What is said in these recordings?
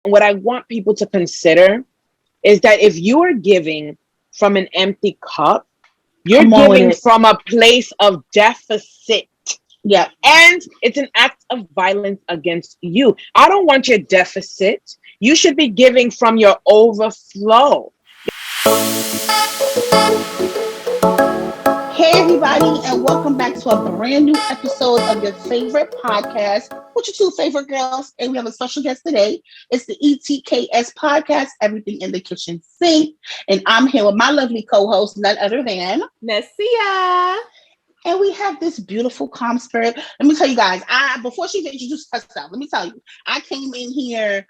what I want people to consider is that if you are giving from an empty cup, you're Come on with giving it. from a place of deficit. Yeah. And it's an act of violence against you. I don't want your deficit. You should be giving from your overflow. Hey, everybody, and welcome back to a brand new episode of your favorite podcast with your two favorite girls. And we have a special guest today. It's the ETKS podcast, Everything in the Kitchen Sink. And I'm here with my lovely co host, none other than Nasia. And we have this beautiful calm spirit. Let me tell you guys, before she introduced herself, let me tell you, I came in here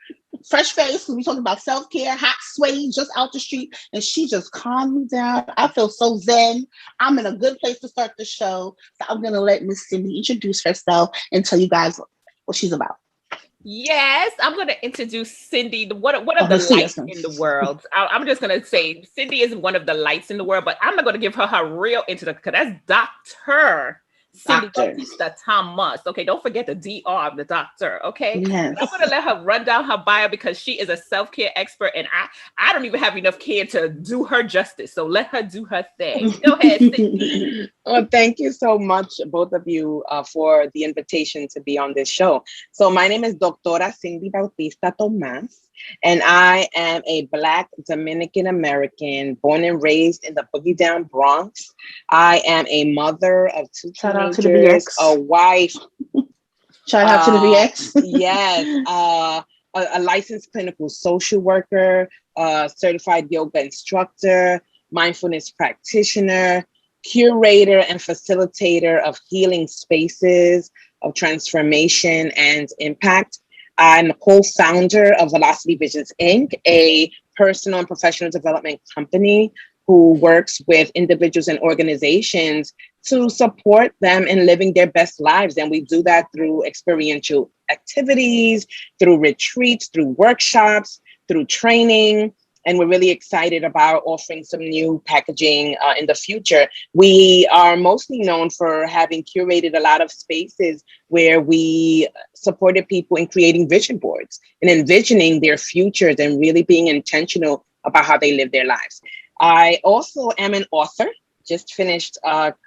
fresh face. We talking about self-care, hot, sweaty, just out the street, and she just calmed me down. I feel so zen. I'm in a good place to start the show. So I'm gonna let Miss Cindy introduce herself and tell you guys what she's about. Yes, I'm going to introduce Cindy, one of the let's see lights this. in the world. I'm just going to say Cindy is one of the lights in the world, but I'm not going to give her real introduction because that's Dr. Cindy Bautista-Thomas. Okay, don't forget the DR of the doctor. Okay, Yes. I'm going to let her run down her bio because she is a self-care expert, and I don't even have enough care to do her justice. So let her do her thing. Go ahead, Cindy. Well, thank you so much, both of you, for the invitation to be on this show. So my name is Doctora Cindy Bautista-Thomas, and I am a Black Dominican American born and raised in the Boogie Down Bronx. I am a mother of two Shout out to teenagers, the a wife. Shout out to the VX. Yes, a licensed clinical social worker, certified yoga instructor, mindfulness practitioner, curator and facilitator of healing spaces of transformation and impact. I'm a co-founder of Velocity Visions Inc., a personal and professional development company who works with individuals and organizations to support them in living their best lives. And we do that through experiential activities, through retreats, through workshops, through training. And we're really excited about offering some new packaging in the future. We are mostly known for having curated a lot of spaces where we supported people in creating vision boards and envisioning their futures and really being intentional about how they live their lives. I also am an author, just finished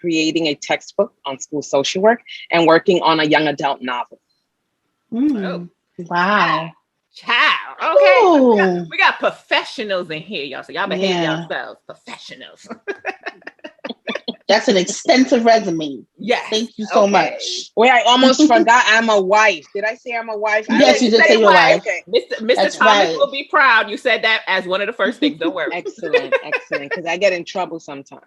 creating a textbook on school social work and working on a young adult novel. Oh. Wow. Child. Okay. We got professionals in here, y'all. So y'all behave yourselves. Professionals. That's an extensive resume. Yes. Thank you so much. Wait, I almost forgot I'm a wife. Did I say I'm a wife? Yes, you did say you're a wife. Okay. Mr. Thomas will be proud. You said that as one of the first things. Don't worry. Excellent. Because I get in trouble sometimes.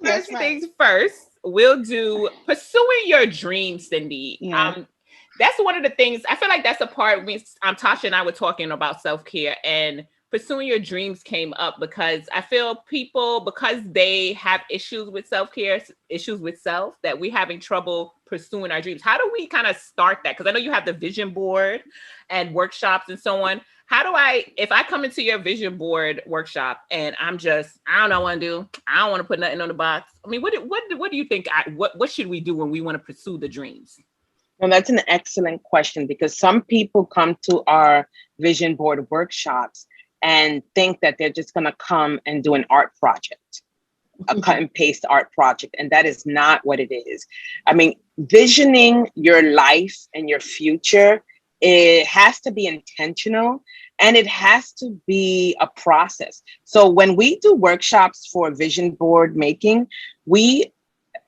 First things first, we'll do pursuing your dreams, Cindy. Yeah. That's one of the things, I feel like that's a part Tasha and I were talking about self-care, and pursuing your dreams came up because I feel people, because they have issues with self-care, issues with self, that we're having trouble pursuing our dreams. How do we kind of start that? Because I know you have the vision board and workshops and so on. If I come into your vision board workshop and I don't know what to do. I don't want to put nothing on the box. I mean, what do you think? What should we do when we want to pursue the dreams? Well, that's an excellent question because some people come to our vision board workshops and think that they're just going to come and do an art project, a cut and paste art project. And that is not what it is. I mean, visioning your life and your future, it has to be intentional and it has to be a process. So when we do workshops for vision board making, we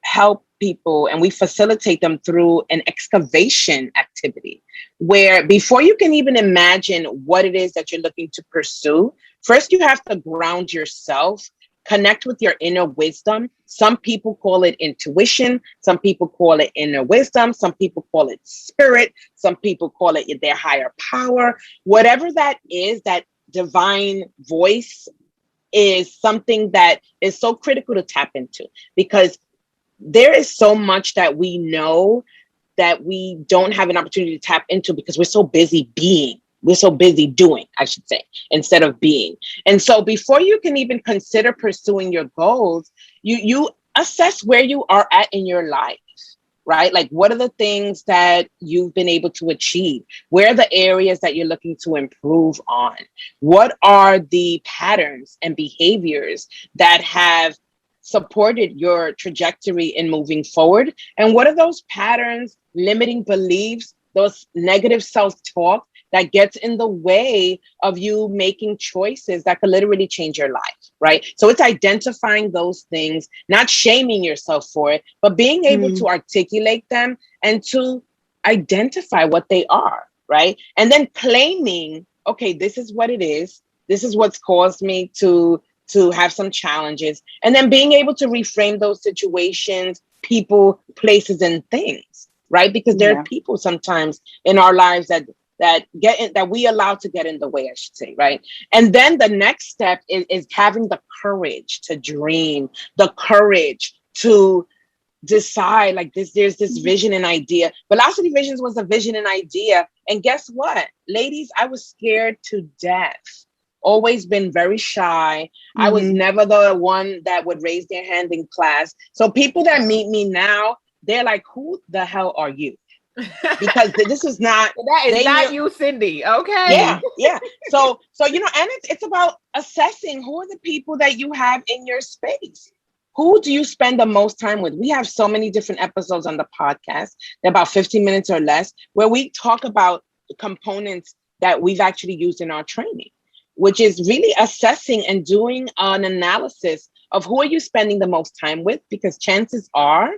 help people and we facilitate them through an excavation activity where before you can even imagine what it is that you're looking to pursue, first you have to ground yourself, connect with your inner wisdom. Some people call it intuition. Some people call it inner wisdom. Some people call it spirit. Some people call it their higher power. Whatever that is, that divine voice is something that is so critical to tap into because there is so much that we know that we don't have an opportunity to tap into because we're so busy being. We're so busy doing, I should say, instead of being. And so before you can even consider pursuing your goals, you assess where you are at in your life. right? Like, what are the things that you've been able to achieve? Where are the areas that you're looking to improve on? What are the patterns and behaviors that have supported your trajectory in moving forward? And what are those patterns, limiting beliefs, those negative self-talk that gets in the way of you making choices that could literally change your life, right? So it's identifying those things, not shaming yourself for it, but being able to articulate them and to identify what they are, right? And then claiming, okay, this is what it is. This is what's caused me to have some challenges. And then being able to reframe those situations, people, places, and things, right? Because there are people sometimes in our lives that we allow to get in the way, I should say, right? And then the next step is having the courage to dream, the courage to decide, like, there's this vision and idea. Velocity Visions was a vision and idea. And guess what? Ladies, I was scared to death. Always been very shy. I was never the one that would raise their hand in class. So people that meet me now, they're like, who the hell are you? Because this is not not you, Cindy. Okay. Yeah. So and it's about assessing who are the people that you have in your space. Who do you spend the most time with? We have so many different episodes on the podcast. They're about 15 minutes or less, where we talk about the components that we've actually used in our training, which is really assessing and doing an analysis of who are you spending the most time with, because chances are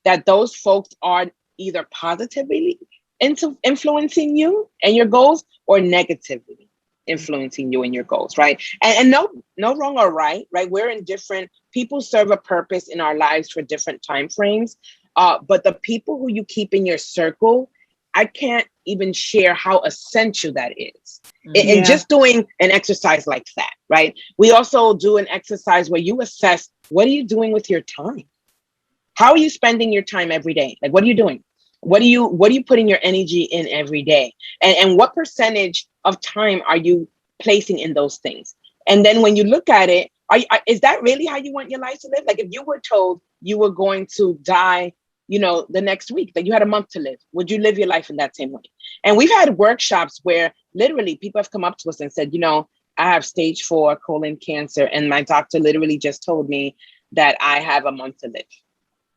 that those folks are either positively influencing you and your goals, or negatively influencing you and your goals, right? And no wrong or right? We're in different, people serve a purpose in our lives for different time frames. But the people who you keep in your circle, I can't even share how essential that is. And just doing an exercise like that, right? We also do an exercise where you assess, what are you doing with your time? How are you spending your time every day? Like, what are you doing? What are you putting your energy in every day? And what percentage of time are you placing in those things? And then when you look at it, is that really how you want your life to live? Like, if you were told you were going to die, the next week, that you had a month to live, would you live your life in that same way? And we've had workshops where literally people have come up to us and said, I have stage 4 colon cancer, and my doctor literally just told me that I have a month to live.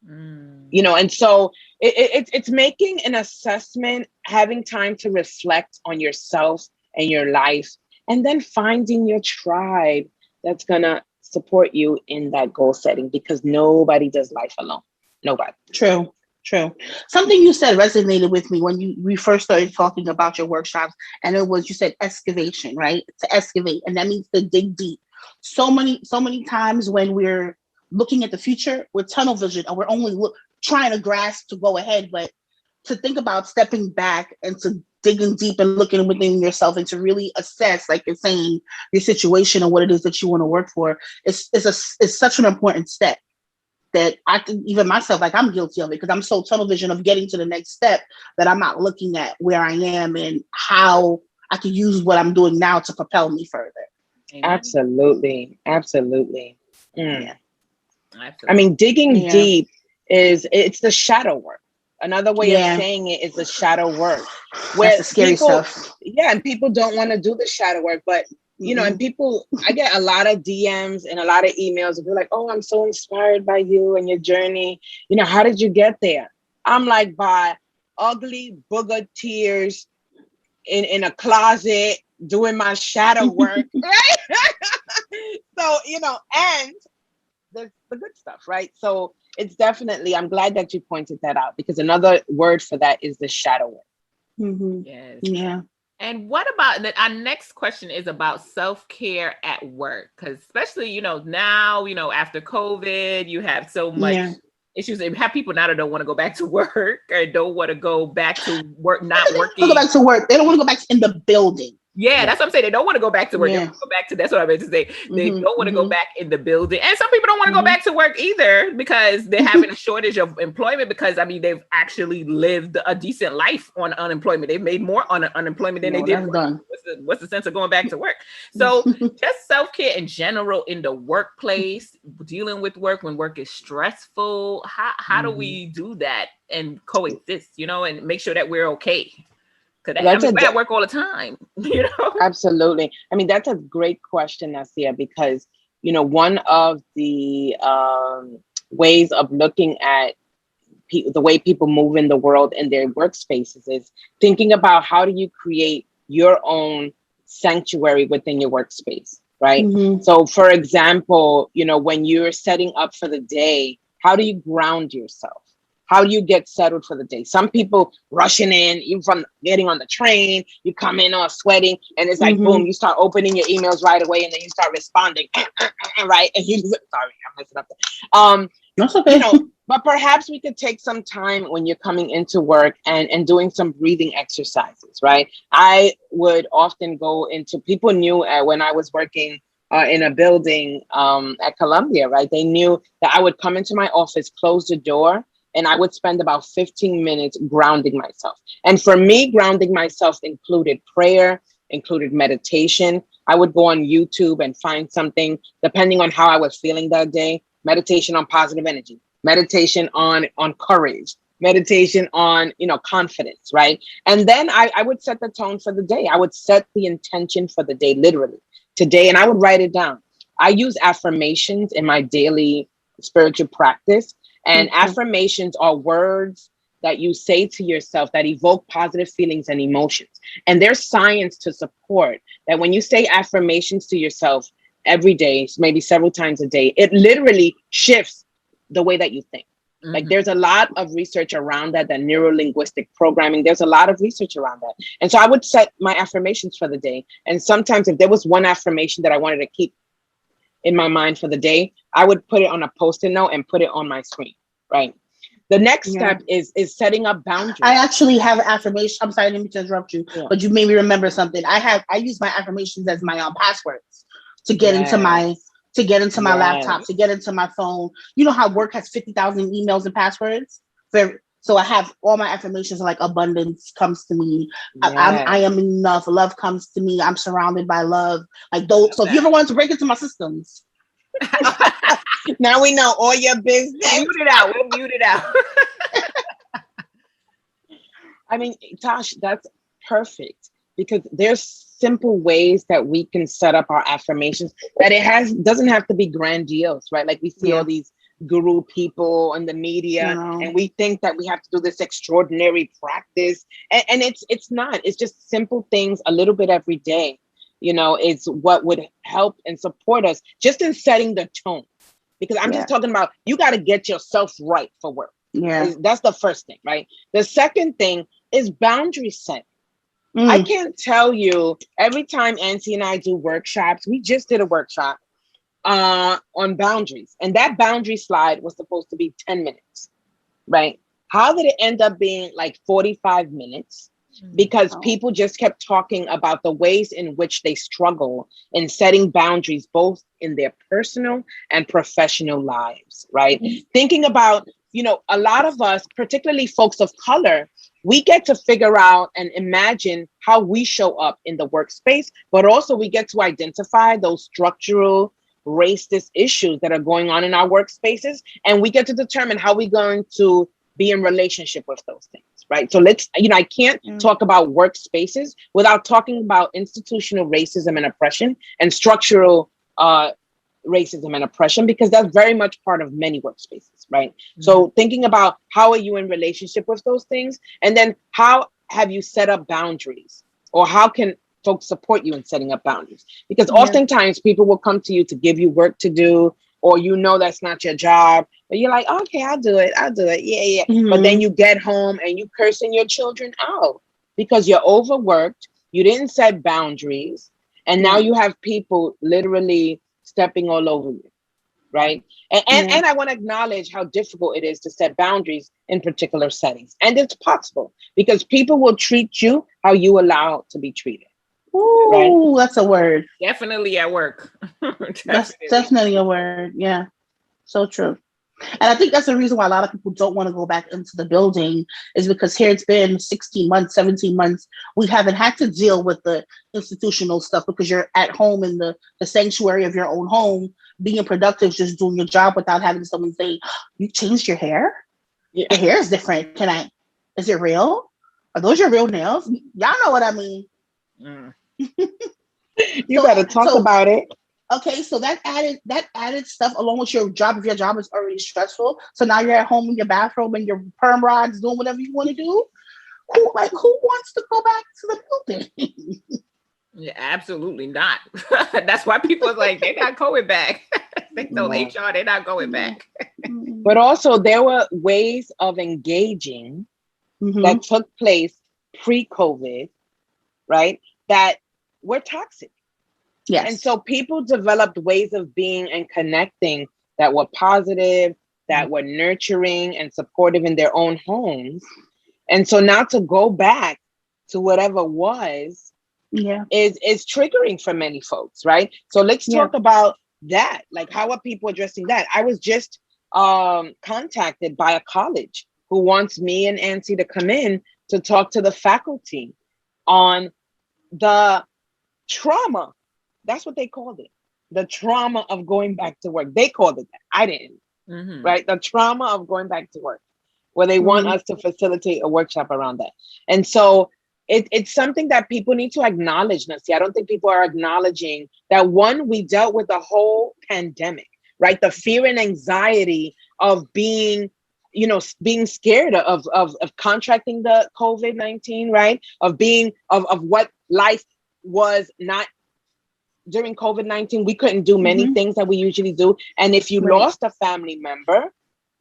And so it's making an assessment, having time to reflect on yourself and your life, and then finding your tribe that's gonna support you in that goal setting, because nobody does life alone. Nobody. True. Something you said resonated with me when we first started talking about your workshops, and it was, you said excavation, right? To excavate, and that means to dig deep. So many times when we're looking at the future, we're tunnel vision, and we're only trying to grasp to go ahead. But to think about stepping back and to digging deep and looking within yourself, and to really assess, like you're saying, your situation and what it is that you want to work for, is such an important step that I think even myself, like, I'm guilty of it, because I'm so tunnel vision of getting to the next step that I'm not looking at where I am and how I can use what I'm doing now to propel me further. Amen. Absolutely. Yeah. Absolutely. I mean, digging deep it's the shadow work. Another way of saying it is the shadow work. Where that's the scary stuff. Yeah, and people don't want to do the shadow work, but and people, I get a lot of DMs and a lot of emails, and they're like, "Oh, I'm so inspired by you and your journey. How did you get there?" I'm like, by ugly booger tears in a closet doing my shadow work, right? So, and there's the good stuff, right? So it's definitely, I'm glad that you pointed that out, because another word for that is the shadow work. Yes. Yeah. And what about our next question is about self-care at work? Because especially, now, after COVID, you have so much issues. You have people now that don't want to go back to work, or don't want to go back to work, not working. Go back to work. They don't want to go back in the building. Yeah, that's what I'm saying. They don't want to go back to work. They want to go back to, that's what I meant to say. They don't want to go back in the building. And some people don't want to go back to work either, because they're having a shortage of employment, because they've actually lived a decent life on unemployment. They've made more on unemployment than they did. What's the sense of going back to work? So just self-care in general in the workplace, dealing with work when work is stressful. How do we do that and coexist, you know, and make sure that we're okay. Because we're at work all the time, you know? Absolutely. I mean, that's a great question, Nasia, because, you know, one of the ways of looking at the way people move in the world in their workspaces is thinking about how do you create your own sanctuary within your workspace, right? So, for example, you know, when you're setting up for the day, how do you ground yourself? How do you get settled for the day? Some people rushing in, even from getting on the train, you come in all sweating, and it's like, boom, you start opening your emails right away, and then you start responding, right? And you just, sorry, I'm messing up there. That's okay. You know, but perhaps we could take some time when you're coming into work and doing some breathing exercises, right? I would often go into, people knew when I was working in a building at Columbia, right? They knew that I would come into my office, close the door, and I would spend about 15 minutes grounding myself. And for me, grounding myself included prayer, included meditation. I would go on YouTube and find something, depending on how I was feeling that day, meditation on positive energy, meditation on courage, meditation on, you know, confidence, right? And then I would set the tone for the day. I would set the intention for the day, literally today, and I would write it down. I use affirmations in my daily spiritual practice. And affirmations are words that you say to yourself that evoke positive feelings and emotions. And there's science to support that when you say affirmations to yourself every day, maybe several times a day, it literally shifts the way that you think. Like there's a lot of research around that neuro-linguistic programming, there's a lot of research around that. And so I would set my affirmations for the day. And sometimes if there was one affirmation that I wanted to keep in my mind for the day, I would put it on a Post-it note and put it on my screen, right? The next step is setting up boundaries. I actually have affirmations. I'm sorry, I didn't mean to interrupt you, but you made me remember something. I use my affirmations as my passwords to get into my laptop, to get into my phone. You know how work has 50,000 emails and passwords? So I have all my affirmations like abundance comes to me. I am enough. Love comes to me. I'm surrounded by love. Like those. So if you ever want to break into my systems. Now we know all your business. Mute it out. We'll mute it out. I mean, Tosh, that's perfect because there's simple ways that we can set up our affirmations that doesn't have to be grandiose, right? Like we see all these guru people in the media, and we think that we have to do this extraordinary practice, and it's not. It's just simple things, a little bit every day. You know, it's what would help and support us just in setting the tone. Because I'm just talking about, you got to get yourself right for work. That's the first thing, right? The second thing is boundary setting. I can't tell you, every time Auntie and I do workshops, we just did a workshop on boundaries. And that boundary slide was supposed to be 10 minutes, right? How did it end up being like 45 minutes? Because people just kept talking about the ways in which they struggle in setting boundaries, both in their personal and professional lives, right? Thinking about, you know, a lot of us, particularly folks of color, we get to figure out and imagine how we show up in the workspace, but also we get to identify those structural racist issues that are going on in our workspaces. And we get to determine how we're going to be in relationship with those things, right? So let's, you know, I can't talk about workspaces without talking about institutional racism and oppression and structural racism and oppression, because that's very much part of many workspaces, right? So thinking about how are you in relationship with those things, and then how have you set up boundaries, or how can folks support you in setting up boundaries? Because oftentimes people will come to you to give you work to do, or you know that's not your job, but you're like, okay, I'll do it. Yeah. But then you get home and you cursing your children out because you're overworked, you didn't set boundaries, and now you have people literally stepping all over you, right? And I want to acknowledge how difficult it is to set boundaries in particular settings. And it's possible because people will treat you how you allow to be treated. Ooh, right? That's a word. Definitely at work. That's definitely a word. Yeah, so true. And I think that's the reason why a lot of people don't want to go back into the building, is because here it's been 16 months, 17 months. We haven't had to deal with the institutional stuff because you're at home in the sanctuary of your own home, being productive, just doing your job without having someone say, you changed your hair? Yeah. The hair is different. Is it real? Are those your real nails? Y'all know what I mean. Mm. You better talk about it. Okay, so that added stuff along with your job. If your job is already stressful, so now you're at home in your bathrobe and your perm rods doing whatever you want to do. Who wants to go back to the building? Yeah, absolutely not. That's why people are like, they're not going back. They told No. HR they're not going back. But also there were ways of engaging that took place pre-COVID, right? That were toxic. Yes. And so people developed ways of being and connecting that were positive, that were nurturing and supportive in their own homes. And so now to go back to whatever was is triggering for many folks, right? So let's talk about that. Like, how are people addressing that? I was just contacted by a college who wants me and Nancy to come in to talk to the faculty on the trauma. That's what they called it. The trauma of going back to work. They called it that. I didn't. Right? The trauma of going back to work, where they want us to facilitate a workshop around that. And so it's something that people need to acknowledge, Nasia. I don't think people are acknowledging that, one, we dealt with the whole pandemic, right? The fear and anxiety of being scared of contracting the COVID-19, right? Of what life was not during COVID-19. We couldn't do many things that we usually do. And if you lost a family member,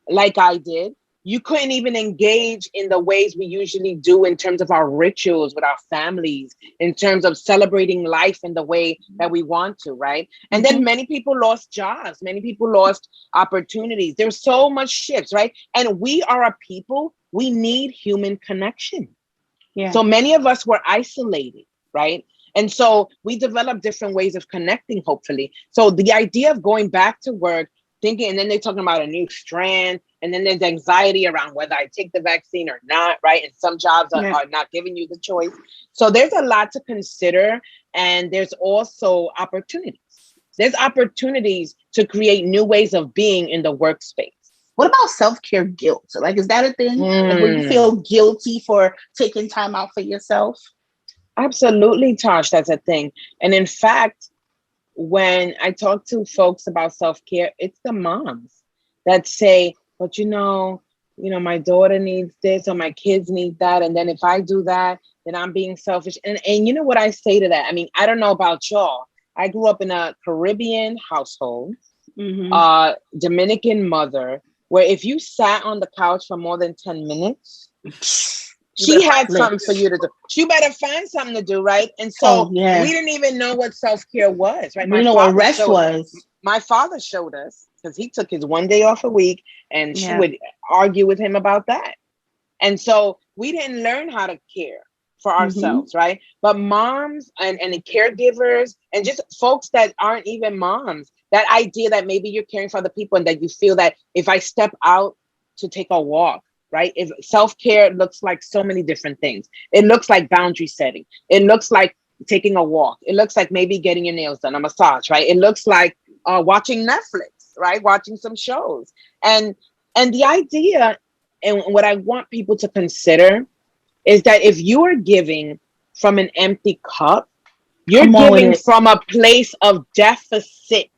like I did, you couldn't even engage in the ways we usually do in terms of our rituals with our families, in terms of celebrating life in the way that we want to, right? And then many people lost jobs. Many people lost opportunities. There's so much shifts, right? And we are a people, we need human connection. Yeah. So many of us were isolated, right? And so we developed different ways of connecting, hopefully. So the idea of going back to work, thinking, and then they're talking about a new strand, and then there's anxiety around whether I take the vaccine or not, right? And some jobs are not giving you the choice. So there's a lot to consider, and there's also opportunities. There's opportunities to create new ways of being in the workspace. What about self-care guilt? Like, is that a thing? Like, when you feel guilty for taking time out for yourself? Absolutely, Tosh, that's a thing. And in fact, when I talk to folks about self-care, it's the moms that say, but my daughter needs this or my kids need that. And then if I do that, then I'm being selfish. And you know what I say to that? I mean, I don't know about y'all. I grew up in a Caribbean household, Dominican mother, where if you sat on the couch for more than 10 minutes, she had something for you to do. She better find something to do, right? And so we didn't even know what self-care was, right? We know what rest was. My father showed us, because he took his one day off a week, and she would argue with him about that. And so we didn't learn how to care for ourselves, right? But moms and caregivers and just folks that aren't even moms, that idea that maybe you're caring for other people and that you feel that if I step out to take a walk, right? If self-care looks like so many different things. It looks like boundary setting. It looks like taking a walk. It looks like maybe getting your nails done, a massage, right? It looks like watching Netflix, right? Watching some shows. And the idea, and what I want people to consider, is that if you are giving from an empty cup, you're giving from a place of deficit.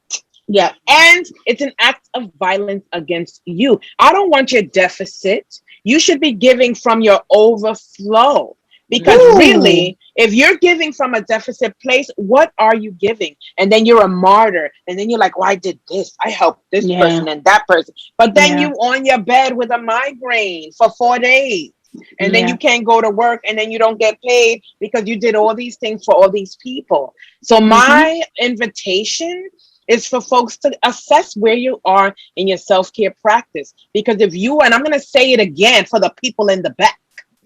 Yeah. And it's an act of violence against you. I don't want your deficit. You should be giving from your overflow. Because really, if you're giving from a deficit place, what are you giving? And then you're a martyr. And then you're like, well, I did this. I helped this person and that person. But then you on your bed with a migraine for 4 days. And then you can't go to work, and then you don't get paid because you did all these things for all these people. So my invitation is for folks to assess where you are in your self-care practice. Because if you, and I'm going to say it again for the people in the back,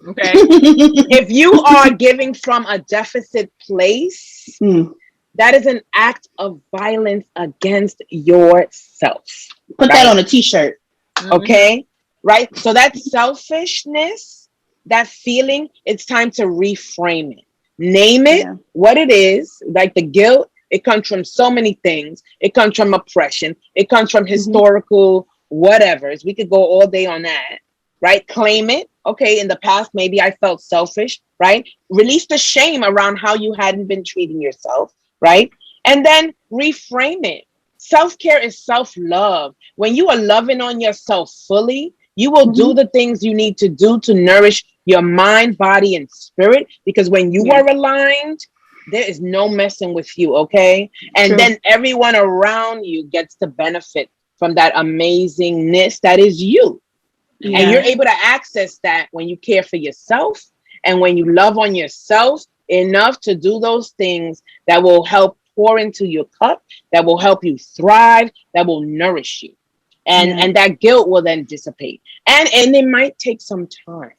okay, if you are giving from a deficit place, that is an act of violence against yourself. Put that on a t-shirt. Okay, right? So that selfishness, that feeling, it's time to reframe it. Name it what it is, like the guilt. It comes from so many things. It comes from oppression. It comes from historical whatevers. We could go all day on that. right? Claim it. Okay, in the past, maybe I felt selfish, right? Release the shame around how you hadn't been treating yourself, right? And then reframe it. Self-care is self-love. When you are loving on yourself fully, you will do the things you need to do to nourish your mind, body, and spirit. Because when you are aligned, there is no messing with you, okay? And then everyone around you gets to benefit from that amazingness that is you. And you're able to access that when you care for yourself and when you love on yourself enough to do those things that will help pour into your cup, that will help you thrive, that will nourish you. And that guilt will then dissipate. And it might take some time.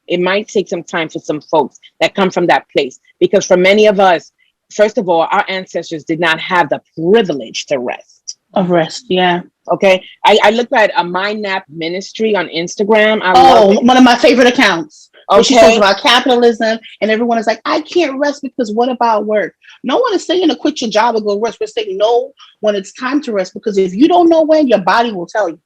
It might take some time for some folks that come from that place. Because for many of us, first of all, our ancestors did not have the privilege to rest. Of rest, yeah. Okay. I looked at a Mind Nap Ministry on Instagram. One of my favorite accounts. Okay. She talks about capitalism and everyone is like, I can't rest because what about work? No one is saying to quit your job and go rest. We're saying no when it's time to rest, because if you don't know when, your body will tell you.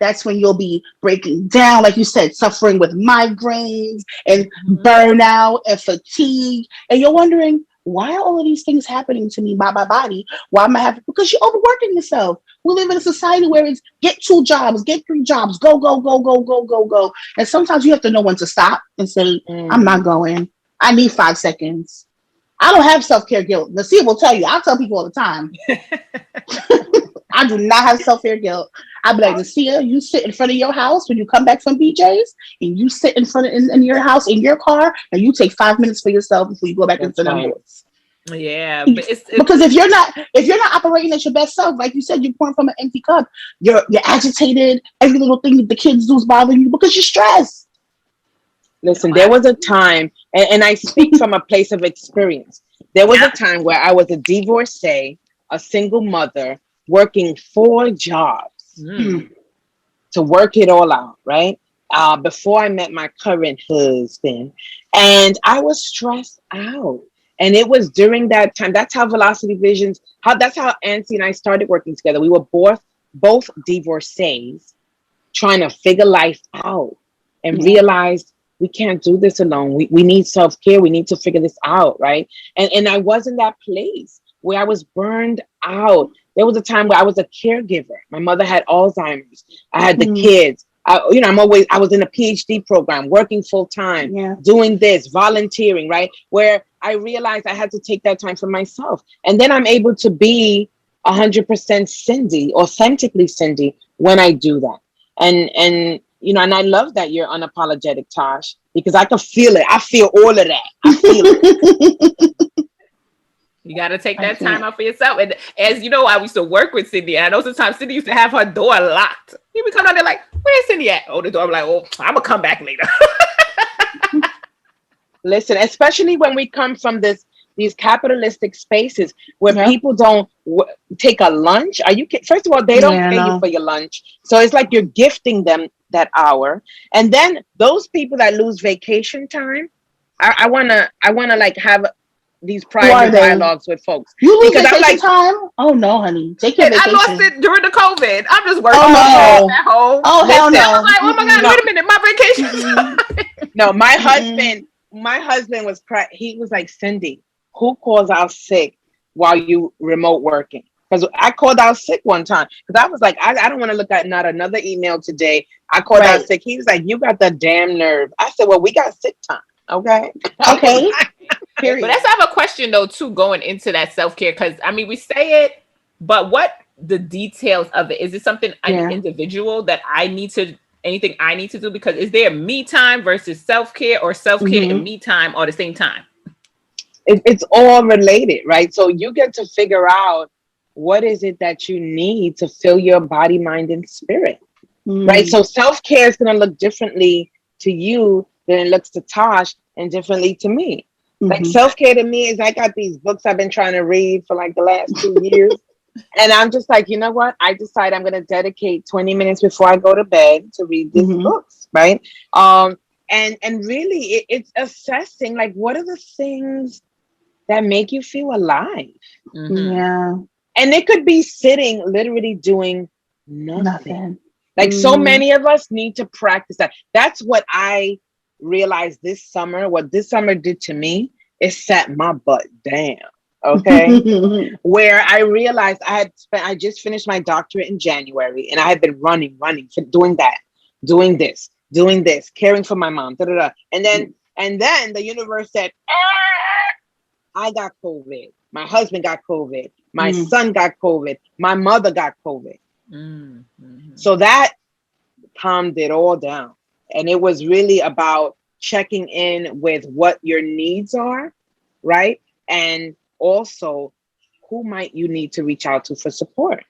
That's when you'll be breaking down, like you said, suffering with migraines and burnout and fatigue. And you're wondering, why are all of these things happening to me by my body? Why am I having? Because you're overworking yourself. We live in a society where it's get 2 jobs, get 3 jobs, go, go, go, go, go, go, go. And sometimes you have to know when to stop and say, I'm not going. I need 5 seconds. I don't have self-care guilt. Nasia will tell you. I tell people all the time. I do not have self-care guilt. I'll be like, Nasia, you sit in front of your house when you come back from BJ's, and you sit in front of in your house in your car, and you take 5 minutes for yourself before you go back into the doors. Yeah, but it's because if you're not operating at your best self, like you said, you're pouring from an empty cup. You're agitated. Every little thing that the kids do is bothering you because you're stressed. Listen, there was a time, and I speak from a place of experience. There was a time where I was a divorcee, a single mother, working 4 jobs to work it all out, right? Before I met my current husband, and I was stressed out. And it was during that time. That's how Velocity Visions, that's how Ancy and I started working together. We were both divorcees trying to figure life out and realized we can't do this alone. We need self-care. We need to figure this out, right? And I was in that place where I was burned out. There was a time where I was a caregiver. My mother had Alzheimer's. I had the kids. I was in a PhD program, working full time, doing this, volunteering, right? Where I realized I had to take that time for myself. And then I'm able to be 100% Cindy, authentically Cindy, when I do that. And I love that you're unapologetic, Tosh, because I can feel it. I feel all of that. I feel it. You got to take that time out for yourself. And as you know, I used to work with Cindy. And I know sometimes Cindy used to have her door locked. You be coming out there like, where's Cindy at? Oh, the door. I'm like, I'm going to come back later. Listen, especially when we come from these capitalistic spaces where people don't take a lunch. First of all, they don't pay you for your lunch. So it's like you're gifting them that hour. And then those people that lose vacation time, I wanna like have these private dialogues with folks. You lose vacation time? Oh no, honey. Take your vacation. I lost it during the COVID. I'm just working at home. Oh, hell no. I was like, oh my God, wait a minute, my vacation. No, my husband was he was like, Cindy, who calls out sick while you remote working? Because I called out sick one time because I was like, I don't want to look at not another email today. I called out sick. He was like, you got the damn nerve. I said, well, we got sick time. Okay. Period. But let's have a question though, too, going into that self-care. Because we say it, but what the details of it? Is it something an individual that anything I need to do? Because is there me time versus self-care, or self-care and me time are the same time? It's all related, right? So you get to figure out what is it that you need to fill your body, mind, and spirit, right? So self-care is going to look differently to you than it looks to Tosh, and differently to me. Like self-care to me is I got these books I've been trying to read for like the last 2 years. And I'm just like, you know what? I decide I'm going to dedicate 20 minutes before I go to bed to read these books, right? And really it's assessing like, what are the things that make you feel alive? Yeah. And it could be sitting, literally doing nothing. Like so many of us need to practice that. That's what I realized this summer. What this summer did to me is set my butt down. Okay. Where I realized I just finished my doctorate in January, and I had been running, doing that, doing this, caring for my mom, da, da, da. And then the universe said, I got COVID. My husband got COVID. My son got COVID. My mother got COVID. So that calmed it all down. And it was really about checking in with what your needs are, right? And also, who might you need to reach out to for support?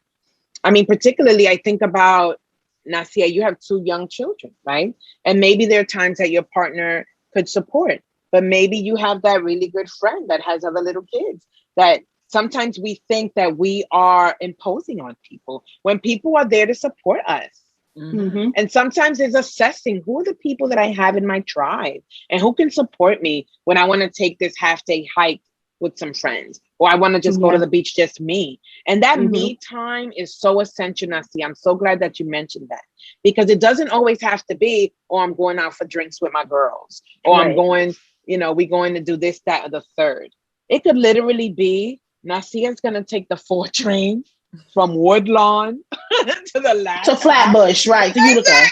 I mean, particularly, I think about Nasia, you have 2 young children, right? And maybe there are times that your partner could support, but maybe you have that really good friend that has other little kids that sometimes we think that we are imposing on people when people are there to support us. And sometimes it's assessing who are the people that I have in my tribe and who can support me when I want to take this half-day hike with some friends, or I want to just go to the beach, just me. And that me time is so essential, Nasia. I'm so glad that you mentioned that, because it doesn't always have to be, oh, I'm going out for drinks with my girls, or I'm going, we're going to do this, that, or the third. It could literally be, Nasia's going to take the 4 train from Woodlawn to the last to Flatbush, right? To Utica.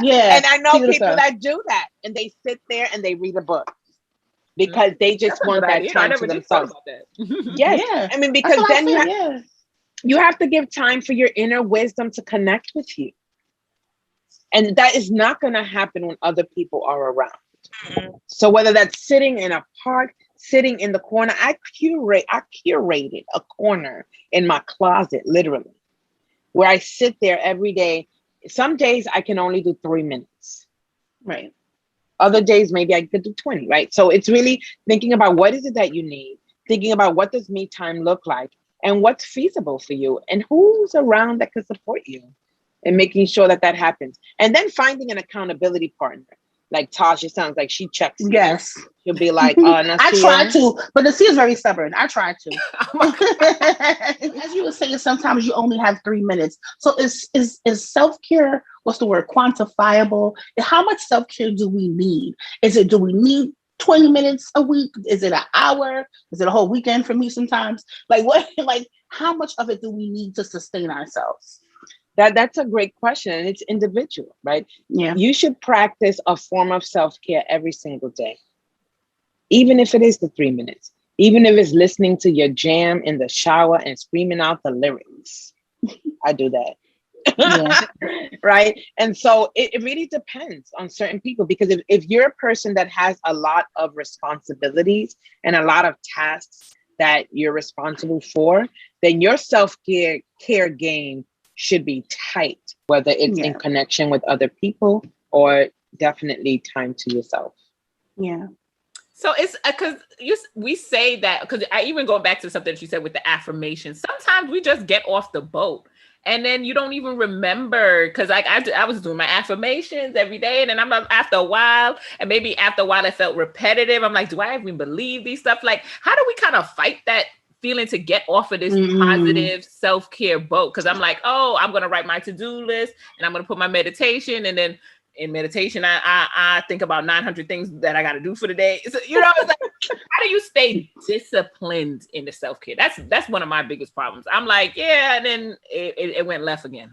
Yeah. And I know people that do that, and they sit there and they read a book because they just want that time to themselves. Yes. I mean, because then you have to give time for your inner wisdom to connect with you. And that is not going to happen when other people are around. So whether that's sitting in a park, sitting in the corner, I curated a corner in my closet, literally, where I sit there every day. Some days I can only do 3 minutes. Right. Other days, maybe I could do 20, right? So it's really thinking about what is it that you need, thinking about what does me time look like, and what's feasible for you, and who's around that can support you, and making sure that that happens. And then finding an accountability partner. Like Tasha, sounds like she checks you. Yes. She'll be like, Nasia. I try to, but Nasia is very stubborn. I try to. As you were saying, sometimes you only have 3 minutes. So is self-care, what's the word, quantifiable? How much self-care do we need? Do we need 20 minutes a week? Is it an hour? Is it a whole weekend for me sometimes? How much of it do we need to sustain ourselves? That's a great question. And it's individual, right? Yeah. You should practice a form of self-care every single day. Even if it is the 3 minutes, even if it's listening to your jam in the shower and screaming out the lyrics. I do that. Yeah. Right. And so it really depends on certain people, because if you're a person that has a lot of responsibilities and a lot of tasks that you're responsible for, then your self-care game should be tight, whether it's in connection with other people or definitely time to yourself. Yeah. So it's because we say that, because I even go back to something that you said with the affirmations. Sometimes we just get off the boat and then you don't even remember, because I was doing my affirmations every day, and then I'm like, after a while, and maybe after a while it felt repetitive. I'm like, do I even believe these stuff? Like, how do we kind of fight that feeling to get off of this positive self-care boat? Because I'm like, oh, I'm going to write my to-do list and I'm going to put my meditation, and then in meditation, I think about 900 things that I got to do for the day. So, it's like, how do you stay disciplined in the self-care? That's one of my biggest problems. I'm like, yeah, and then it went left again.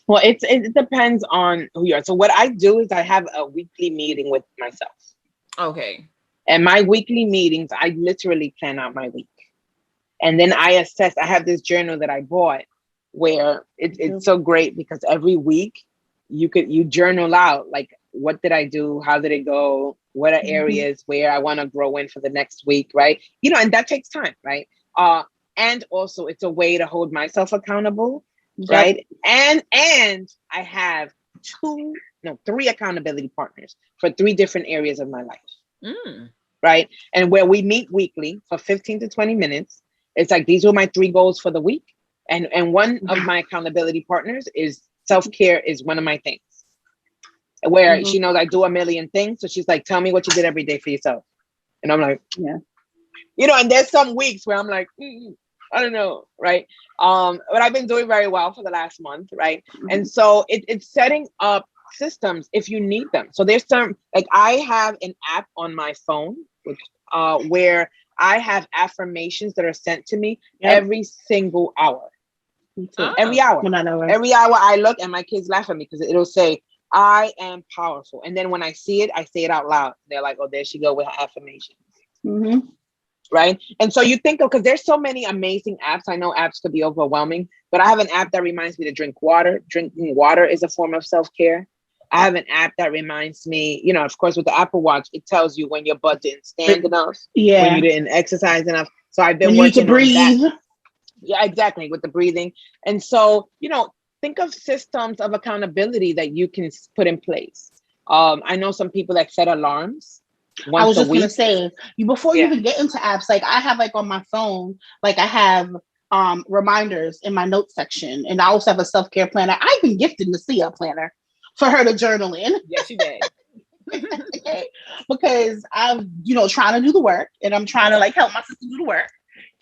Well, it depends on who you are. So what I do is I have a weekly meeting with myself. Okay. And my weekly meetings, I literally plan out my week. And then I assess. I have this journal that I bought where it's so great, because every week you journal out, like, what did I do? How did it go? What are areas where I want to grow in for the next week, right? And that takes time, right? And also it's a way to hold myself accountable, right? And I have 3 accountability partners for 3 different areas of my life, right? And where we meet weekly for 15 to 20 minutes. It's like, these were my 3 goals for the week. And one of my accountability partners is self-care is one of my things, where she knows I do a million things. So she's like, tell me what you did every day for yourself. And I'm like, yeah. And there's some weeks where I'm like, I don't know, right? But I've been doing very well for the last month, right? And so it's setting up systems if you need them. So there's some, like I have an app on my phone, which where I have affirmations that are sent to me every single hour. Every hour. Every hour I look and my kids laugh at me because it'll say, I am powerful. And then when I see it, I say it out loud. They're like, oh, there she go with her affirmations. Right. And so you think of, because there's so many amazing apps. I know apps could be overwhelming, but I have an app that reminds me to drink water. Drinking water is a form of self-care. I have an app that reminds me, you know, of course, with the Apple Watch, it tells you when your butt didn't stand enough, when you didn't exercise enough. So I've been working on that. Yeah, exactly. With the breathing. And so, you know, think of systems of accountability that you can put in place. I know some people that set alarms. I was just going to say, before you even get into apps, like I have like on my phone, like I have reminders in my notes section. And I also have a self-care planner. I've been gifted Nasia a planner for her to journal in. Yes, she did. Okay. Because I'm, you know, trying to do the work and I'm trying to like help my sister do the work.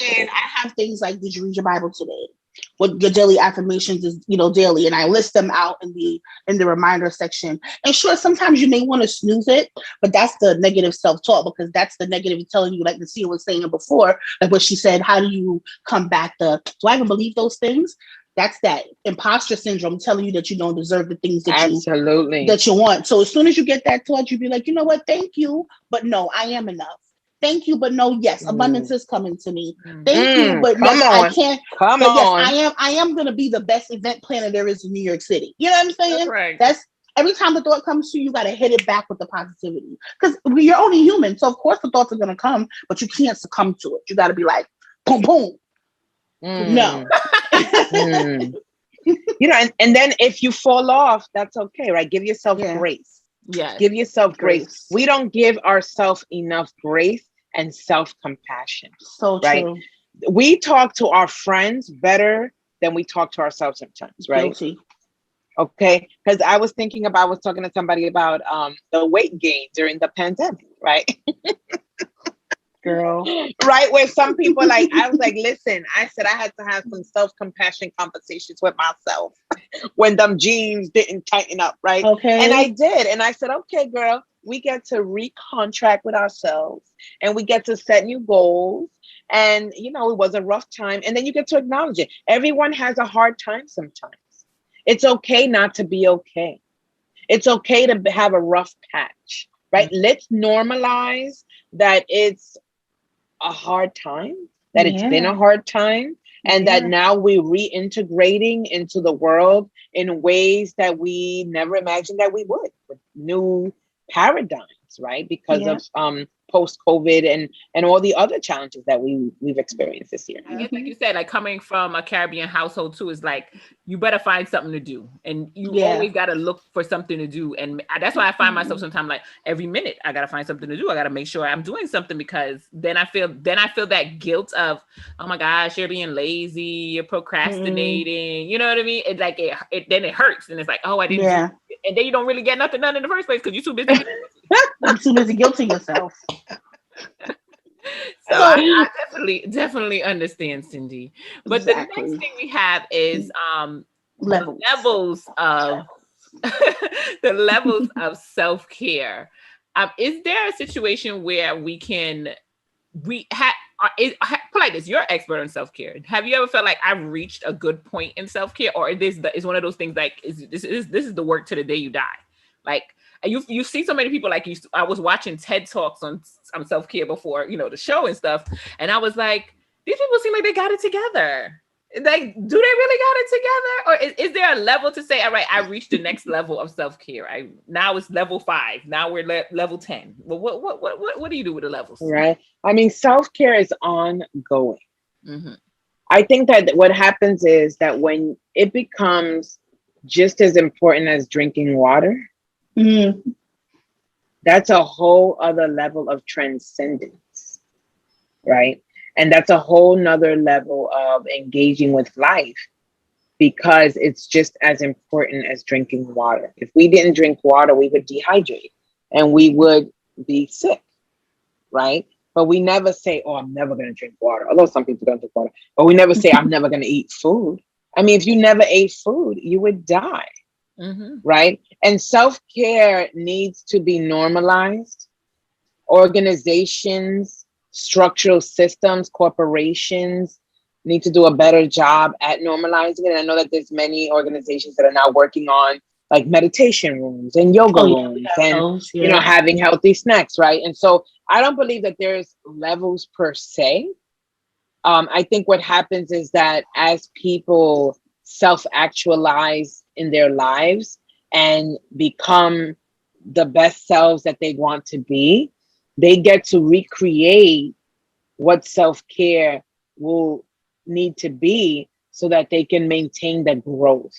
And I have things like, did you read your Bible today? What your daily affirmations is, you know, daily. And I list them out in the reminder section. And sure, sometimes you may want to snooze it, but that's the negative self-talk, because that's the negative telling you, like Nasia was saying before, like what she said, how do you come back do I even believe those things? That's that imposter syndrome telling you that you don't deserve the things that you want. So as soon as you get that thought, you be like, you know what? Thank you, but no, I am enough. Thank you, but no, yes, abundance is coming to me. Thank you, but yes, I can't. But yes, I am going to be the best event planner there is in New York City. You know what I'm saying? That's right. That's every time the thought comes to you, you got to hit it back with the positivity, because you're only human. So of course the thoughts are going to come, but you can't succumb to it. You got to be like, boom, boom. No. You know, and then if you fall off, that's okay, right? Give yourself grace. Yes. Give yourself grace. We don't give ourselves enough grace and self-compassion. So right? True. We talk to our friends better than we talk to ourselves sometimes, right? Guilty. Okay. Because I was talking to somebody about the weight gain during the pandemic, right? Girl. Right, where some people like, I was like, listen, I said I had to have some self-compassion conversations with myself when them jeans didn't tighten up, right? Okay. And I did. And I said, okay, girl, we get to recontract with ourselves and we get to set new goals. And, you know, it was a rough time. And then you get to acknowledge it. Everyone has a hard time sometimes. It's okay not to be okay. It's okay to have a rough patch, right? Let's normalize that it's a hard time, that it's been a hard time, and that now we're reintegrating into the world in ways that we never imagined that we would, with new paradigms, right? Because of post-COVID and all the other challenges that we've experienced this year. I guess, like you said, like coming from a Caribbean household too, is like you better find something to do, and you always got to look for something to do. And that's why I find myself sometimes like every minute I got to find something to do. I got to make sure I'm doing something, because then I feel that guilt of, oh my gosh, you're being lazy, you're procrastinating. You know what I mean? It's like then it hurts, and it's like, oh, I didn't. Do it. And then you don't really get nothing done in the first place because you're too busy. I'm too busy guilting yourself. So I definitely understand, Cindy. But the next thing we have is the levels of the levels of self-care. Is there a situation where put like this, you're an expert on self-care. Have you ever felt like I've reached a good point in self-care, or is one of those things like this is the work to the day you die? Like you see so many people, like I was watching TED Talks on self-care before, you know, the show and stuff. And I was like, these people seem like they got it together. Like, do they really got it together? Or is there a level to say, all right, I reached the next level of self-care. Now it's level 5. Now we're level 10. Well, what do you do with the levels? Right. I mean, self-care is ongoing. I think that what happens is that when it becomes just as important as drinking water, that's a whole other level of transcendence, right? And that's a whole nother level of engaging with life, because it's just as important as drinking water. If we didn't drink water, we would dehydrate and we would be sick, right? but we never say, oh, I'm never going to drink water. Although some people don't drink water, but we never say, I'm never going to eat food. I mean, if you never ate food, you would die. Right? And self-care needs to be normalized. Organizations, structural systems, corporations need to do a better job at normalizing it. And I know that there's many organizations that are now working on like meditation rooms and yoga rooms and having healthy snacks, right? And so I don't believe that there's levels per se. I think what happens is that as people self-actualize in their lives and become the best selves that they want to be, they get to recreate what self-care will need to be so that they can maintain the growth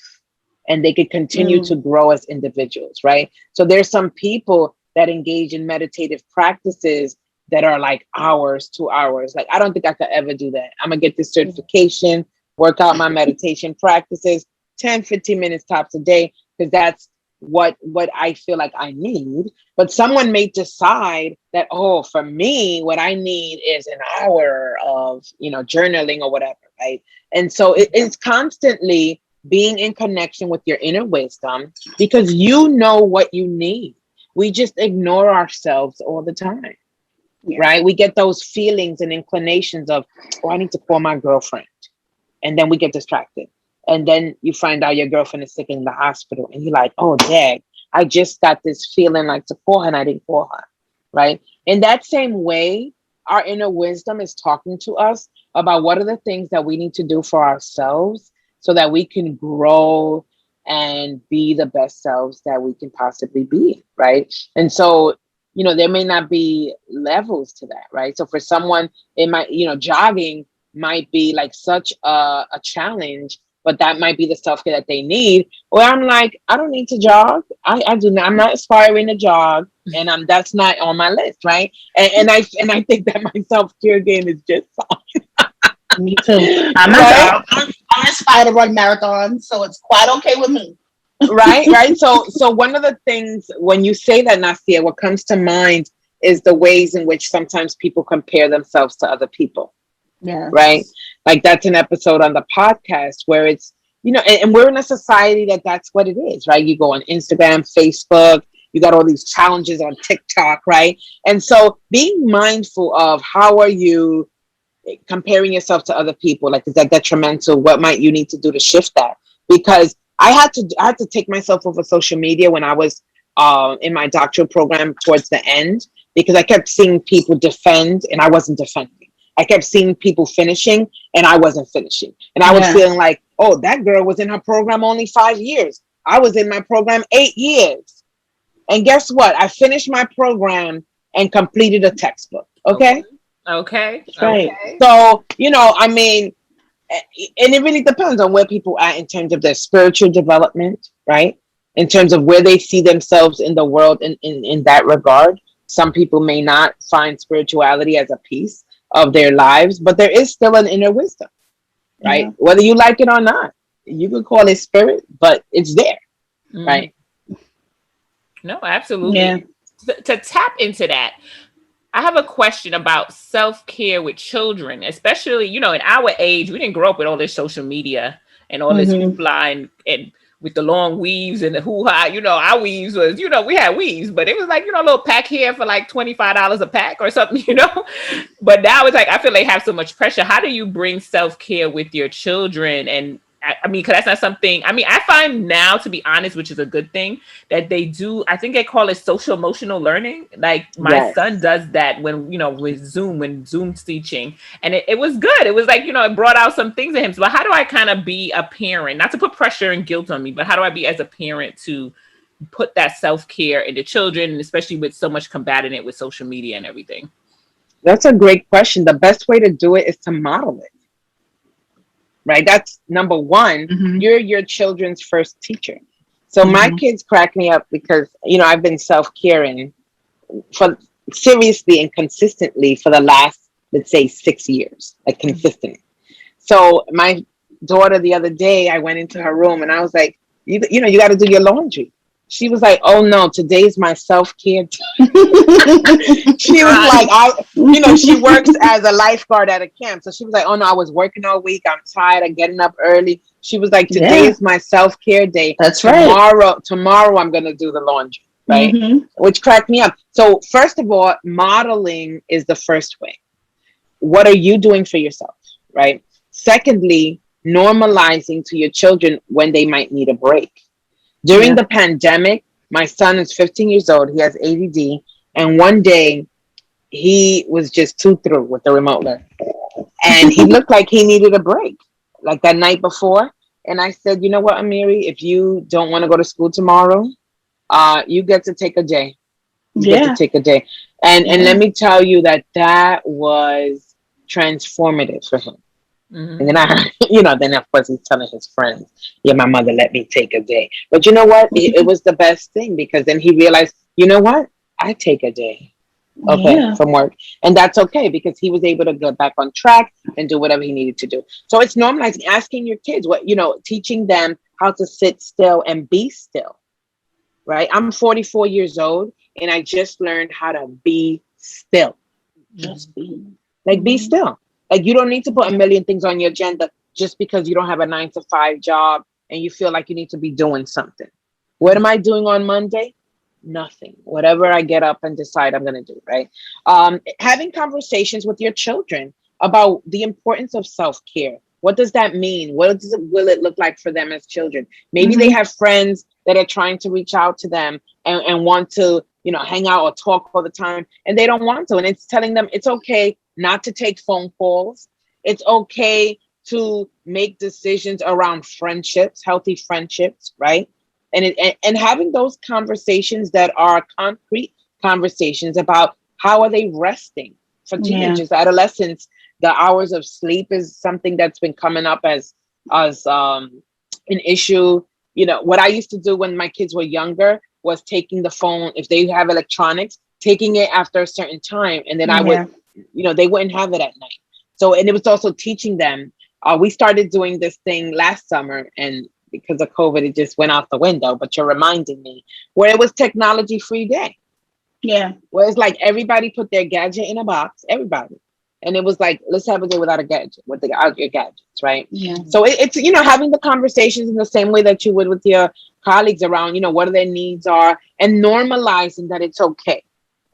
and they can continue to grow as individuals, right? So there's some people that engage in meditative practices that are like hours, 2 hours. Like, I don't think I could ever do that. I'm gonna get this certification, work out my meditation practices, 10, 15 minutes tops a day, because that's what I feel like I need. But someone may decide that, oh, for me, what I need is an hour of, journaling or whatever, right? And so it's constantly being in connection with your inner wisdom, because you know what you need. We just ignore ourselves all the time, right? We get those feelings and inclinations of, oh, I need to call my girlfriend. And then we get distracted. And then you find out your girlfriend is sick in the hospital. And you're like, oh, dang, I just got this feeling like to call her and I didn't call her, right? In that same way, our inner wisdom is talking to us about what are the things that we need to do for ourselves so that we can grow and be the best selves that we can possibly be, right? And so, there may not be levels to that, right? So for someone, it might, jogging might be like such a challenge, but that might be the self-care that they need. Or I'm like, I don't need to jog. I do not, I'm not aspiring to jog, and that's not on my list, right? And I think that my self-care game is just fine. Me too. I'm inspired to run marathons, so it's quite okay with me. Right. So one of the things when you say that, Nasia, what comes to mind is the ways in which sometimes people compare themselves to other people. Yeah. Right. Like that's an episode on the podcast where it's, and we're in a society that's what it is, right? You go on Instagram, Facebook, you got all these challenges on TikTok, right? And so being mindful of how are you comparing yourself to other people? Like, is that detrimental? What might you need to do to shift that? Because I had to take myself off of social media when I was in my doctoral program towards the end, because I kept seeing people defend and I wasn't defending. I kept seeing people finishing and I wasn't finishing. And I was feeling like, oh, that girl was in her program only 5 years. I was in my program 8 years. And guess what? I finished my program and completed a textbook. Okay. Right. So, I mean, and it really depends on where people are in terms of their spiritual development, right? In terms of where they see themselves in the world in that regard. Some people may not find spirituality as a piece of their lives, but there is still an inner wisdom, right? Yeah. Whether you like it or not, you can call it spirit, but it's there, right? No, absolutely. Yeah. To tap into that, I have a question about self-care with children, especially, in our age. We didn't grow up with all this social media and all this hoopla and with the long weaves and the hoo-ha. Our weaves was, we had weaves, but it was like, a little pack here for like $25 a pack or something, But now it's like, I feel they have so much pressure. How do you bring self-care with your children? And I mean, because that's not something, I find now, to be honest, which is a good thing, that they do, I think they call it social emotional learning. Like my son does that when Zoom's teaching. And it was good. It was like, it brought out some things in him. So how do I kind of be a parent, not to put pressure and guilt on me, but how do I be as a parent to put that self-care into children, and especially with so much combating it with social media and everything? That's a great question. The best way to do it is to model it. Right. That's number one. You're your children's first teacher. So my kids crack me up because, I've been self-caring for seriously and consistently for the last, let's say, 6 years, like consistently. So my daughter the other day, I went into her room and I was like, you got to do your laundry. She was like, "Oh no, today's my self-care." She was like, she works as a lifeguard at a camp. So she was like, "Oh no, I was working all week. I'm tired. I'm getting up early." She was like, "Today is my self-care day. That's Tomorrow I'm gonna do the laundry." Right. Mm-hmm. Which cracked me up. So first of all, modeling is the first way. What are you doing for yourself? Right. Secondly, normalizing to your children when they might need a break. During the pandemic, my son is 15 years old. He has ADD. And one day he was just too through with the remote learning. And he looked like he needed a break, like that night before. And I said, "You know what, Amiri, if you don't want to go to school tomorrow, you get to take a day. You get to take a day." And let me tell you that was transformative for him. And then I heard, then of course he's telling his friends, "Yeah, my mother let me take a day." But you know what? It was the best thing, because then he realized, you know what? I take a day, from work. And that's okay, because he was able to get back on track and do whatever he needed to do. So it's normalizing, asking your kids teaching them how to sit still and be still, right? I'm 44 years old and I just learned how to be still. Just be. Like, be still. Like, you don't need to put a million things on your agenda just because you don't have a 9-to-5 job and you feel like you need to be doing something. What am I doing on Monday? Nothing. Whatever I get up and decide I'm going to do, right? Having conversations with your children about the importance of self-care. What does that mean? Will it look like for them as children? Maybe they have friends that are trying to reach out to them and want to, hang out or talk all the time, and they don't want to. And it's telling them it's okay not to take phone calls. It's okay to make decisions around friendships, healthy friendships, right? And having those conversations that are concrete conversations about how are they resting. For teenagers, adolescents, the hours of sleep is something that's been coming up as an issue. What I used to do when my kids were younger was taking the phone, if they have electronics, taking it after a certain time, and then I would, they wouldn't have it at night. So, and it was also teaching them. We started doing this thing last summer, and because of COVID, it just went out the window. But you're reminding me, where it was technology-free day. Yeah. Where it's like everybody put their gadget in a box, everybody. And it was like, let's have a day without a gadget, without your gadgets, right? Yeah. So it's, having the conversations in the same way that you would with your colleagues around, what their needs are, and normalizing that it's okay.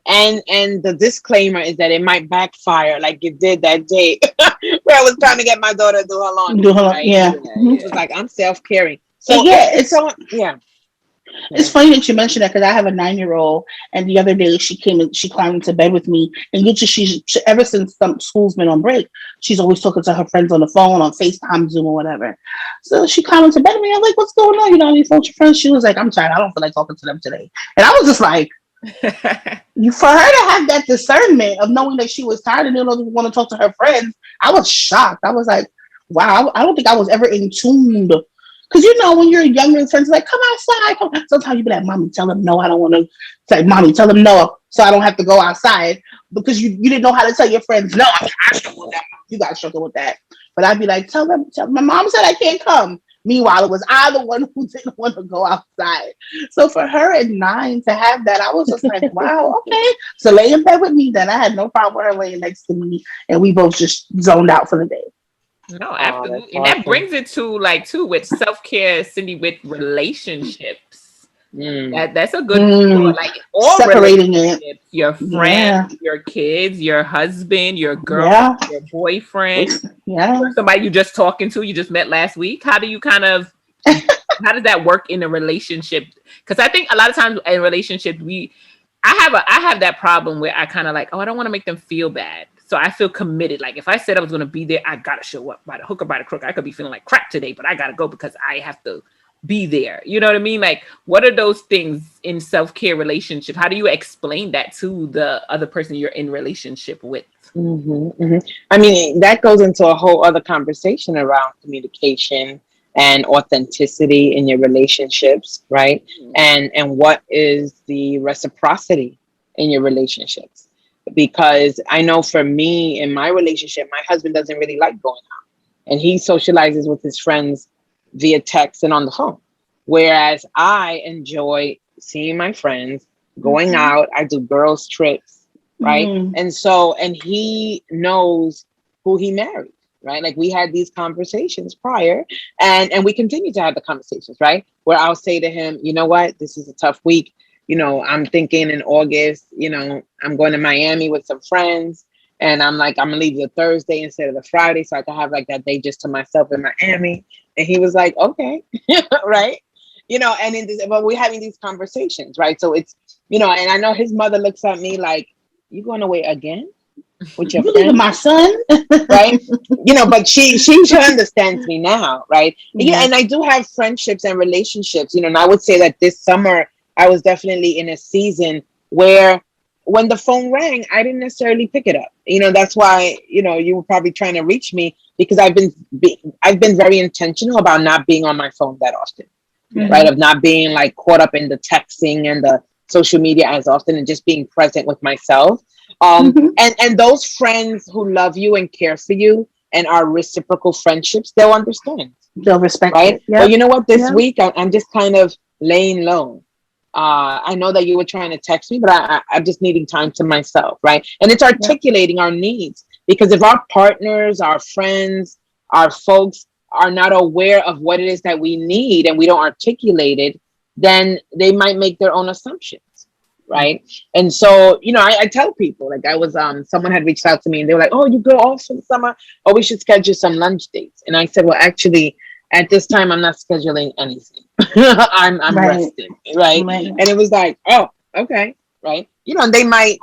And the disclaimer is that it might backfire, like it did that day where I was trying to get my daughter to do her laundry. Right? It was like, I'm self-caring. So it's funny that you mentioned that, because I have a 9-year-old, and the other day she came and she climbed into bed with me, and she ever since school's been on break, she's always talking to her friends on the phone, on FaceTime, Zoom, or whatever. So she climbed into bed with me. I'm like, "What's going on? On your phone with your friends?" She was like, "I'm tired. I don't feel like talking to them today." And I was just like, for her to have that discernment of knowing that she was tired and didn't want to talk to her friends, I was shocked. I was like, wow, I don't think I was ever in tune. Because when you're younger, friends are like, "Come outside." Sometimes you be like, "Mommy, tell them no. I don't want to." Say, "Mommy, tell them no, so I don't have to go outside," because you didn't know how to tell your friends no. I struggle with that. You guys struggle with that. But I'd be like, "Tell them. My mom said I can't come." Meanwhile, it was I the one who didn't want to go outside. So for her at 9 to have that, I was just like, wow, okay. So lay in bed with me then. I had no problem with her laying next to me, and we both just zoned out for the day. No, absolutely. And that brings it to with self-care, Cindy, with relationships. That's a good like all separating it. Your friends, your kids, your husband, your girl, your boyfriend, somebody you just talking to, you just met last week. How do you how does that work in a relationship? Because I think a lot of times in relationships, I have that problem where I kind of like, I don't want to make them feel bad. So I feel committed. Like if I said I was going to be there, I got to show up by the hook or by the crook. I could be feeling like crap today, but I got to go because I have to be there. You know what I mean? Like, what are those things in self-care relationship? How do you explain that to the other person you're in relationship with? I mean, that goes into a whole other conversation around communication and authenticity in your relationships, right? And what is the reciprocity in your relationships? Because I know for me in my relationship, my husband doesn't really like going out, and he socializes with his friends via text and on the phone. Whereas I enjoy seeing my friends, going out. I do girls trips, right? And he knows who he married, right? Like we had these conversations prior, and we continue to have the conversations, right? Where I'll say to him, you know what, this is a tough week. I'm thinking in August, I'm going to Miami with some friends. And I'm like, I'm gonna leave the Thursday instead of the Friday, so I can have like that day just to myself in Miami. And he was like, okay, right? But we're having these conversations, right? So it's, and I know his mother looks at me like, you going away again with your friend? My son, right? But she understands me now, right? Yeah, and I do have friendships and relationships, and I would say that this summer I was definitely in a season where when the phone rang, I didn't necessarily pick it up. That's why, you were probably trying to reach me because I've been very intentional about not being on my phone that often, right? Of not being like caught up in the texting and the social media as often, and just being present with myself. And those friends who love you and care for you and are reciprocal friendships, they'll understand. They'll respect right? it. Yep. But you know what? This week, I'm just kind of laying low. I know that you were trying to text me, but I'm just needing time to myself, right? And it's articulating our needs, because if our partners, our friends, our folks are not aware of what it is that we need and we don't articulate it, then they might make their own assumptions, right? And so, I tell people, like someone had reached out to me and they were like, oh, you go off for the summer? Oh, we should schedule some lunch dates. And I said, well, actually, at this time, I'm not scheduling anything. I'm resting, right? And it was like, oh, okay, right? And they might,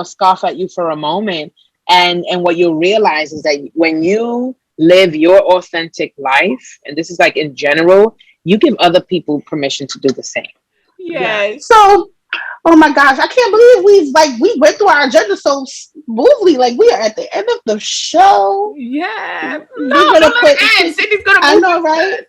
scoff at you for a moment. And what you'll realize is that when you live your authentic life, and this is like in general, you give other people permission to do the same. Yes. So, oh my gosh, I can't believe we went through our agenda so smoothly. Like, we are at the end of the show. Yeah. Cindy's gonna I know, right?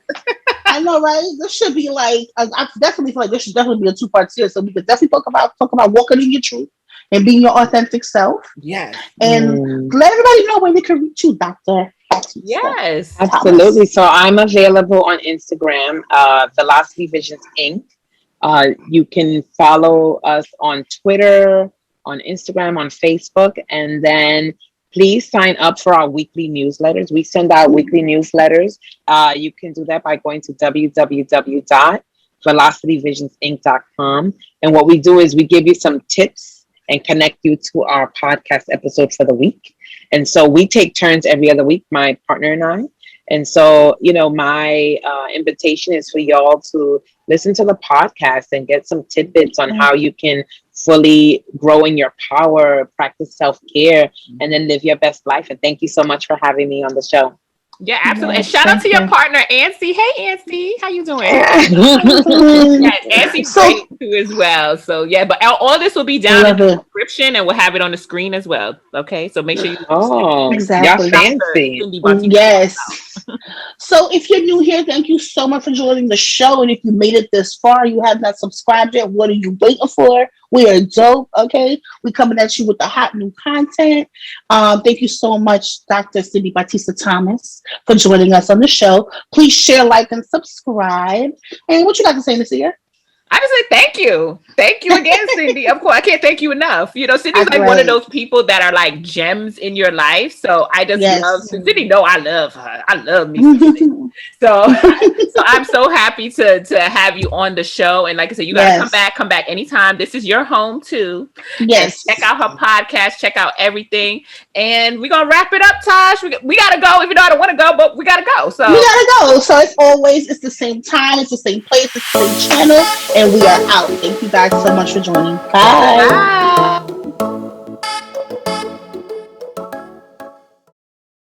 I know, right? This should be like, I definitely feel like this should definitely be a 2-part series. So we could definitely talk about walking in your truth and being your authentic self. Yes. And let everybody know where they can reach you, Dr. Yes. Absolutely. So I'm available on Instagram, Velocity Visions Inc. You can follow us on Twitter, on Instagram, on Facebook, and then please sign up for our weekly newsletters. We send out weekly newsletters. You can do that by going to www.velocityvisionsinc.com. And what we do is we give you some tips and connect you to our podcast episode for the week. And so we take turns every other week, my partner and I. And so, my invitation is for y'all to listen to the podcast and get some tidbits on how you can fully grow in your power, practice self-care, and then live your best life. And thank you so much for having me on the show. Yeah, absolutely. Yes, and shout out to your partner, Ancy. Hey, Ancy, how you doing? Ancy's great too as well. So yeah, but all this will be down in the description, and we'll have it on the screen as well. Okay, so make sure you. Exactly. Y'all fancy. Yes. So if you're new here, thank you so much for joining the show. And if you made it this far, you have not subscribed yet, what are you waiting for? We are dope, okay? We're coming at you with the hot new content. Thank you so much, Dr. Cindy Bautista-Thomas, for joining us on the show. Please share, like, and subscribe. And what you got to say, Nasia? I just say thank you. Thank you again, Cindy. Of course, I can't thank you enough. Cindy's like one of those people that are like gems in your life. So I just love Cindy. No, I love her. I love me. So I'm so happy to have you on the show. And like I said, you gotta come back anytime. This is your home too. Yes. And check out her podcast, check out everything. And we're gonna wrap it up, Tosh. We gotta go, even though I don't want to go, but we gotta go. So we gotta go. So it's the same time, it's the same place, it's the same channel, and we are out. Thank you guys so much for joining. Bye. Bye.